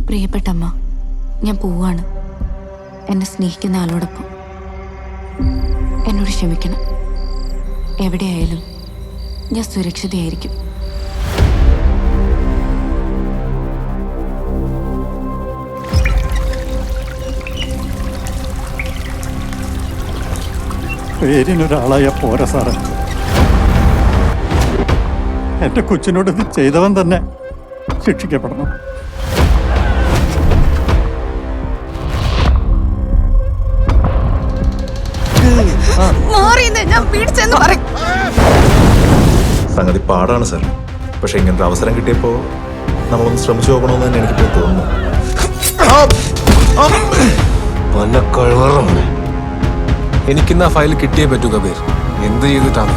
പ്രിയപ്പെട്ട അമ്മ, ഞാൻ പോവാണ്. എന്നെ സ്നേഹിക്കുന്ന ആളോടൊപ്പം. എന്നോട് ക്ഷമിക്കണം. എവിടെയായാലും ഞാൻ സുരക്ഷിതയായിരിക്കും. പേരിനൊരാളായ പോരാ സാറേ, എൻ്റെ കൊച്ചിനോട് ഇത് ചെയ്തവൻ തന്നെ ശിക്ഷിക്കപ്പെടണം. സംഗതി പാടാണ് സാർ. പക്ഷെ ഇങ്ങനത്തെ അവസരം കിട്ടിയപ്പോ നമ്മളൊന്ന് ശ്രമിച്ചു നോക്കണമെന്ന് തന്നെ എനിക്കിപ്പോൾ തോന്നുന്നു. എനിക്കിന്ന് ആ ഫയൽ കിട്ടിയേ പറ്റൂ കബീർ. എന്ത് ചെയ്തിട്ടാണ്?